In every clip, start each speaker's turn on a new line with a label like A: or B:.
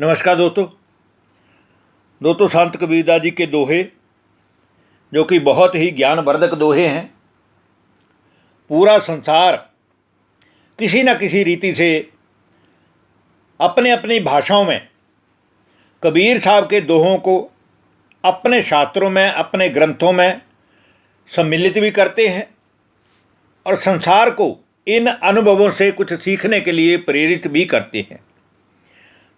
A: नमस्कार दोस्तों संत कबीरदास जी के दोहे जो कि बहुत ही ज्ञानवर्धक दोहे हैं। पूरा संसार किसी न किसी रीति से अपने अपनी भाषाओं में कबीर साहब के दोहों को अपने शास्त्रों में, अपने ग्रंथों में सम्मिलित भी करते हैं और संसार को इन अनुभवों से कुछ सीखने के लिए प्रेरित भी करते हैं।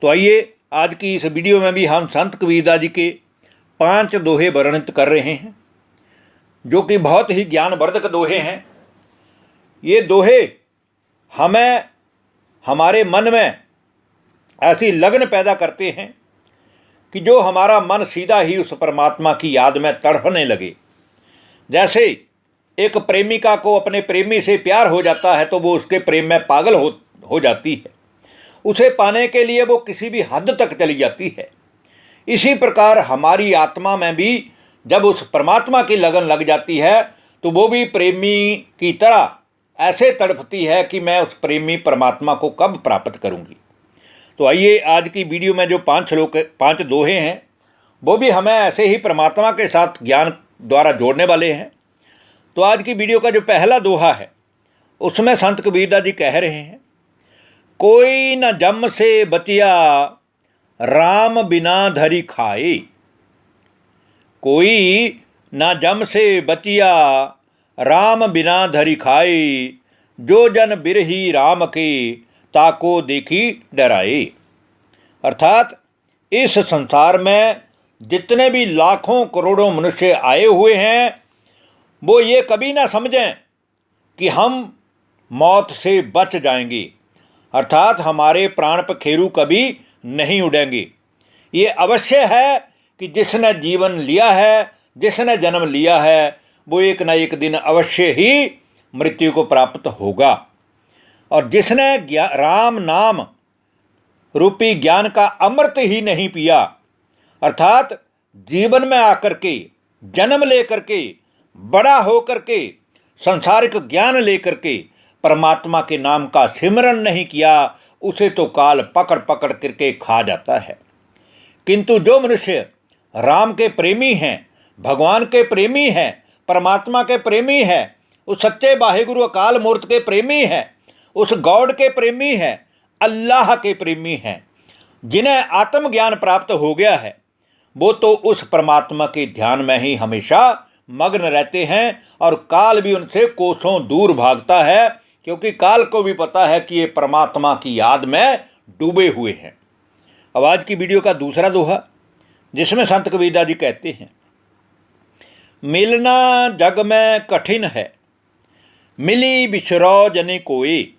A: तो आइए आज की इस वीडियो में भी हम संत कबीरदास जी के 5 दोहे वर्णित कर रहे हैं जो कि बहुत ही ज्ञानवर्धक दोहे हैं। ये दोहे हमें हमारे मन में ऐसी लगन पैदा करते हैं कि जो हमारा मन सीधा ही उस परमात्मा की याद में तड़पने लगे। जैसे एक प्रेमिका को अपने प्रेमी से प्यार हो जाता है तो वो उसके प्रेम में पागल हो जाती है, उसे पाने के लिए वो किसी भी हद तक चली जाती है। इसी प्रकार हमारी आत्मा में भी जब उस परमात्मा की लगन लग जाती है तो वो भी प्रेमी की तरह ऐसे तड़पती है कि मैं उस प्रेमी परमात्मा को कब प्राप्त करूंगी। तो आइए आज की वीडियो में जो 5 दोहे हैं वो भी हमें ऐसे ही परमात्मा के साथ ज्ञान द्वारा जोड़ने वाले हैं। तो आज की वीडियो का जो पहला दोहा है उसमें संत कबीरदास जी कह रहे हैं, कोई न जम से बचिया राम बिना धरी खाए। कोई न जम से बचिया राम बिना धरी खाए, जो जन बिरही राम के ताको देखी डराए। अर्थात इस संसार में जितने भी लाखों करोड़ों मनुष्य आए हुए हैं वो ये कभी ना समझें कि हम मौत से बच जाएंगे, अर्थात हमारे प्राण पखेरु कभी नहीं उड़ेंगे। ये अवश्य है कि जिसने जीवन लिया है, जिसने जन्म लिया है, वो एक न एक दिन अवश्य ही मृत्यु को प्राप्त होगा। और जिसने राम नाम रूपी ज्ञान का अमृत ही नहीं पिया, अर्थात जीवन में आकर के, जन्म लेकर के, बड़ा होकर के, सांसारिक ज्ञान लेकर के परमात्मा के नाम का सिमरण नहीं किया, उसे तो काल पकड़ पकड़ करके खा जाता है। किंतु जो मनुष्य राम के प्रेमी हैं, भगवान के प्रेमी हैं, परमात्मा के प्रेमी हैं, उस सच्चे वाहिगुरु अकाल मूर्त के प्रेमी हैं, उस गॉड के प्रेमी हैं, अल्लाह के प्रेमी हैं, जिन्हें आत्मज्ञान प्राप्त हो गया है, वो तो उस परमात्मा के ध्यान में ही हमेशा मग्न रहते हैं और काल भी उनसे कोसों दूर भागता है, क्योंकि काल को भी पता है कि ये परमात्मा की याद में डूबे हुए हैं। अब आज की वीडियो का दूसरा दोहा जिसमें संत कबीरदास जी कहते हैं, मिलना जग में कठिन है, मिली बिछरो जने कोई।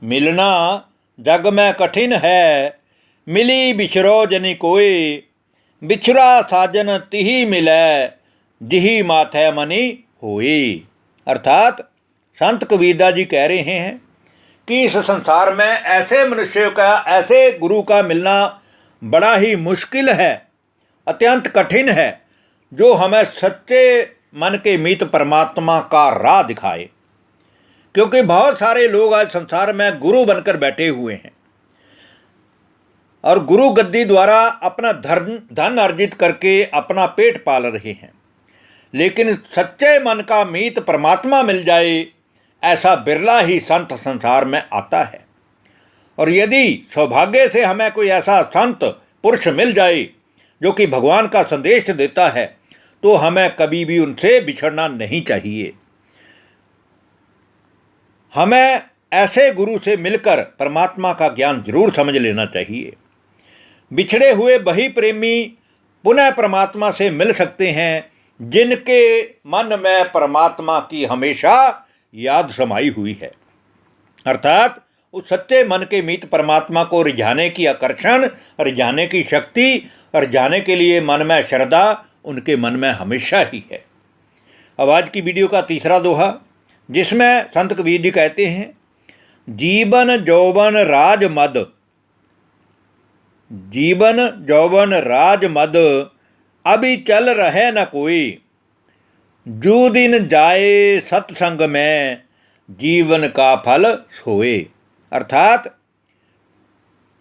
A: मिलना जग में कठिन है, मिली बिछरो जने कोई। बिछरा साजन तिही मिलै, जिही माथे मनी होई। अर्थात संत कबीरदास जी कह रहे हैं कि इस संसार में ऐसे मनुष्यों का, ऐसे गुरु का मिलना बड़ा ही मुश्किल है, अत्यंत कठिन है, जो हमें सच्चे मन के मीत परमात्मा का राह दिखाए। क्योंकि बहुत सारे लोग आज संसार में गुरु बनकर बैठे हुए हैं और गुरु गद्दी द्वारा अपना धन अर्जित करके अपना पेट पाल रहे हैं, लेकिन सच्चे मन का मीत परमात्मा मिल जाए ऐसा बिरला ही संत संसार में आता है। और यदि सौभाग्य से हमें कोई ऐसा संत पुरुष मिल जाए जो कि भगवान का संदेश देता है तो हमें कभी भी उनसे बिछड़ना नहीं चाहिए। हमें ऐसे गुरु से मिलकर परमात्मा का ज्ञान जरूर समझ लेना चाहिए। बिछड़े हुए वही प्रेमी पुनः परमात्मा से मिल सकते हैं जिनके मन में परमात्मा की हमेशा याद समाई हुई है। अर्थात उस सच्चे मन के मीत परमात्मा को रिझाने की आकर्षण, रिझाने की शक्ति, रिझाने के लिए मन में श्रद्धा उनके मन में हमेशा ही है। अब आज की वीडियो का तीसरा दोहा जिसमें संत कबीर जी कहते हैं, जीवन जौवन राज मद। जीवन जौवन राज मद, अभी चल रहे न कोई। जू दिन जाए सत्संग में, जीवन का फल सोए। अर्थात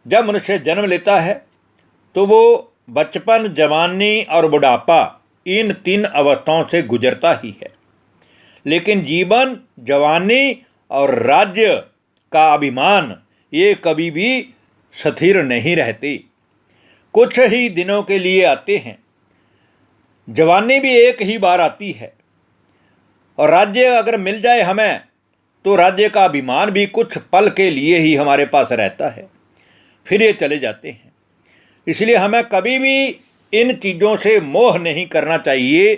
A: जब मनुष्य जन्म लेता है तो वो बचपन, जवानी और बुढ़ापा, इन 3 अवस्थाओं से गुजरता ही है। लेकिन जीवन, जवानी और राज्य का अभिमान ये कभी भी स्थिर नहीं रहते, कुछ ही दिनों के लिए आते हैं। जवानी भी एक ही बार आती है, और राज्य अगर मिल जाए हमें तो राज्य का अभिमान भी कुछ पल के लिए ही हमारे पास रहता है, फिर ये चले जाते हैं। इसलिए हमें कभी भी इन चीज़ों से मोह नहीं करना चाहिए।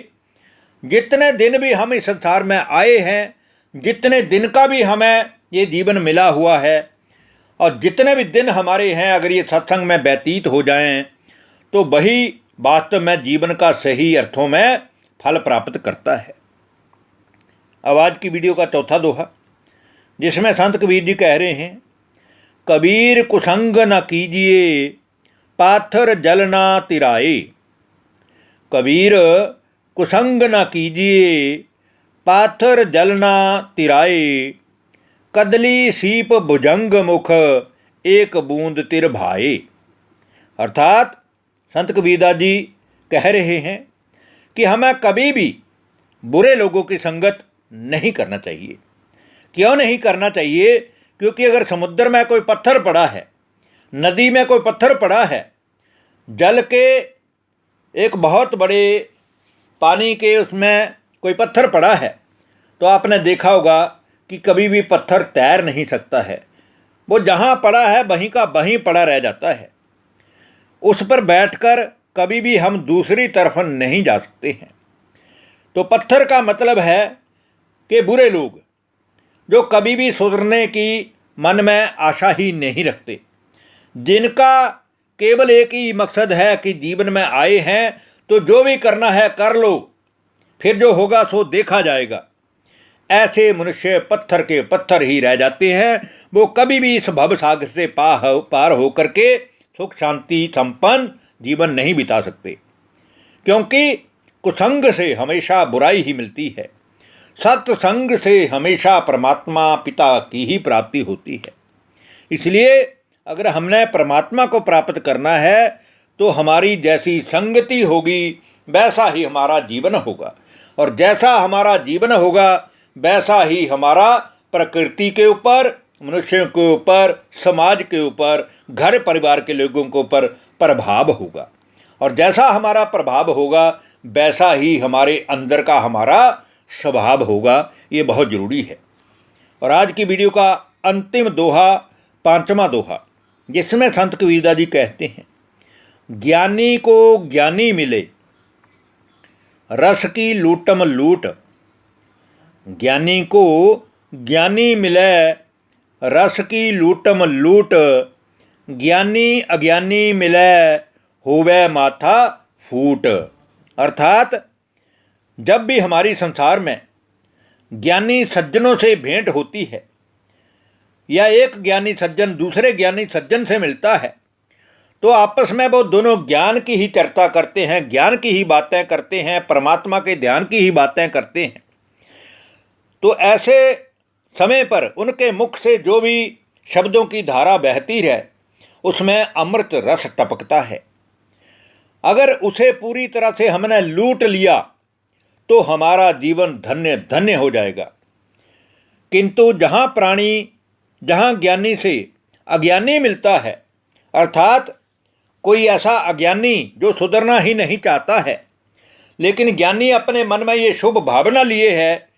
A: जितने दिन भी हम इस संसार में आए हैं, जितने दिन का भी हमें ये जीवन मिला हुआ है, और जितने भी दिन हमारे हैं, अगर ये सत्संग में व्यतीत हो जाएं तो वही वास्तव में जीवन का सही अर्थों में फल प्राप्त करता है। अब आज की वीडियो का चौथा दोहा, जिसमें संत कबीर जी कह रहे हैं, कबीर कुसंग न कीजिए पाथर जल ना तिराए। कबीर कुसंग न कीजिए पाथर जल ना तिराए। कदली सीप भुजंग मुख एक बूंद तिर भाए। अर्थात संत कबीरदास जी कह रहे हैं कि हमें कभी भी बुरे लोगों की संगत नहीं करना चाहिए। क्यों नहीं करना चाहिए? क्योंकि अगर समुद्र में कोई पत्थर पड़ा है, नदी में कोई पत्थर पड़ा है, जल के एक बहुत बड़े पानी के उसमें कोई पत्थर पड़ा है, तो आपने देखा होगा कि कभी भी पत्थर तैर नहीं सकता है। वो जहाँ पड़ा है वहीं का वहीं पड़ा रह जाता है। उस पर बैठकर कभी भी हम दूसरी तरफ नहीं जा सकते हैं। तो पत्थर का मतलब है कि बुरे लोग, जो कभी भी सुधरने की मन में आशा ही नहीं रखते, जिनका केवल एक ही मकसद है कि जीवन में आए हैं तो जो भी करना है कर लो, फिर जो होगा सो देखा जाएगा। ऐसे मनुष्य पत्थर के पत्थर ही रह जाते हैं। वो कभी भी इस भव सागर से पार होकर के सुख शांति संपन्न जीवन नहीं बिता सकते, क्योंकि कुसंग से हमेशा बुराई ही मिलती है। सत्संग से हमेशा परमात्मा पिता की ही प्राप्ति होती है। इसलिए अगर हमने परमात्मा को प्राप्त करना है तो हमारी जैसी संगति होगी वैसा ही हमारा जीवन होगा, और जैसा हमारा जीवन होगा वैसा ही हमारा प्रकृति के ऊपर, मनुष्यों के ऊपर, समाज के ऊपर, घर परिवार के लोगों के ऊपर प्रभाव होगा, और जैसा हमारा प्रभाव होगा वैसा ही हमारे अंदर का हमारा स्वभाव होगा। ये बहुत ज़रूरी है। और आज की वीडियो का अंतिम दोहा, 5वां दोहा, जिसमें संत कबीरदास जी कहते हैं, ज्ञानी को ज्ञानी मिले रस की लूटम लूट। ज्ञानी को ज्ञानी मिले रस की लूटम लूट। ज्ञानी अज्ञानी मिले होवे माथा फूट। अर्थात जब भी हमारी संसार में ज्ञानी सज्जनों से भेंट होती है, या एक ज्ञानी सज्जन दूसरे ज्ञानी सज्जन से मिलता है, तो आपस में वो दोनों ज्ञान की ही चर्चा करते हैं, ज्ञान की ही बातें करते हैं, परमात्मा के ध्यान की ही बातें करते हैं। तो ऐसे समय पर उनके मुख से जो भी शब्दों की धारा बहती रहे, उसमें अमृत रस टपकता है। अगर उसे पूरी तरह से हमने लूट लिया तो हमारा जीवन धन्य धन्य हो जाएगा। किंतु जहाँ ज्ञानी से अज्ञानी मिलता है, अर्थात कोई ऐसा अज्ञानी जो सुधरना ही नहीं चाहता है, लेकिन ज्ञानी अपने मन में ये शुभ भावना लिए है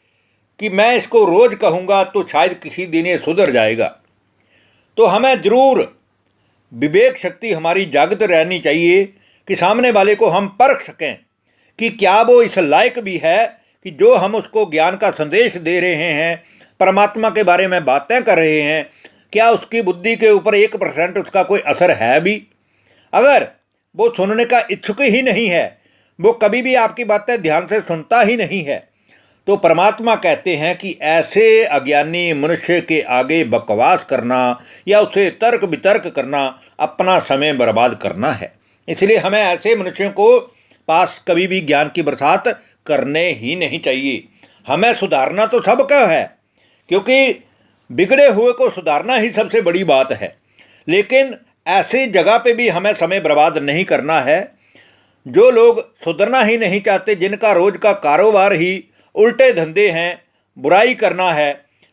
A: कि मैं इसको रोज़ कहूँगा तो शायद किसी दिन ये सुधर जाएगा, तो हमें ज़रूर विवेक शक्ति हमारी जागृत रहनी चाहिए कि सामने वाले को हम परख सकें कि क्या वो इस लायक भी है कि जो हम उसको ज्ञान का संदेश दे रहे हैं, परमात्मा के बारे में बातें कर रहे हैं, क्या उसकी बुद्धि के ऊपर 1% उसका कोई असर है भी। अगर वो सुनने का इच्छुक ही नहीं है, वो कभी भी आपकी बातें ध्यान से सुनता ही नहीं है, तो परमात्मा कहते हैं कि ऐसे अज्ञानी मनुष्य के आगे बकवास करना या उसे तर्क वितर्क करना अपना समय बर्बाद करना है। इसलिए हमें ऐसे मनुष्यों को पास कभी भी ज्ञान की बरसात करने ही नहीं चाहिए। हमें सुधारना तो सबका है, क्योंकि बिगड़े हुए को सुधारना ही सबसे बड़ी बात है, लेकिन ऐसी जगह पे भी हमें समय बर्बाद नहीं करना है। जो लोग सुधरना ही नहीं चाहते, जिनका रोज़ का कारोबार ही उल्टे धंधे हैं, बुराई करना है,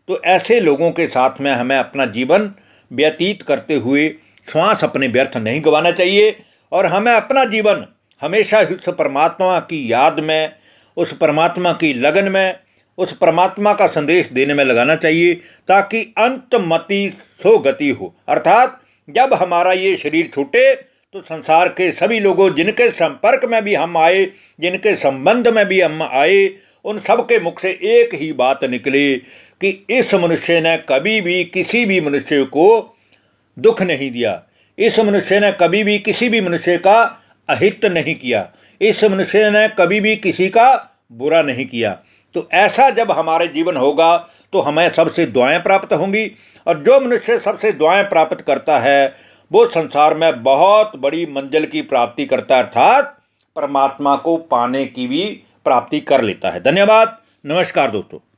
A: तो ऐसे लोगों के साथ में हमें अपना जीवन व्यतीत करते हुए श्वास अपने व्यर्थ नहीं गंवाना चाहिए और हमें अपना जीवन हमेशा उस परमात्मा की याद में, उस परमात्मा की लगन में, उस परमात्मा का संदेश देने में लगाना चाहिए, ताकि अंतमति सो गति हो। अर्थात जब हमारा ये शरीर छूटे तो संसार के सभी लोगों, जिनके संपर्क में भी हम आए, जिनके संबंध में भी हम आए, उन सब के मुख से एक ही बात निकले कि इस मनुष्य ने कभी भी किसी भी मनुष्य को दुख नहीं दिया, इस मनुष्य ने कभी भी किसी भी मनुष्य का अहित नहीं किया, इस मनुष्य ने कभी भी किसी का बुरा नहीं किया। तो ऐसा जब हमारे जीवन होगा तो हमें सबसे दुआएं प्राप्त होंगी, और जो मनुष्य सबसे दुआएं प्राप्त करता है वो संसार में बहुत बड़ी मंजिल की प्राप्ति करता है, अर्थात परमात्मा को पाने की भी प्राप्ति कर लेता है। धन्यवाद। नमस्कार दोस्तों।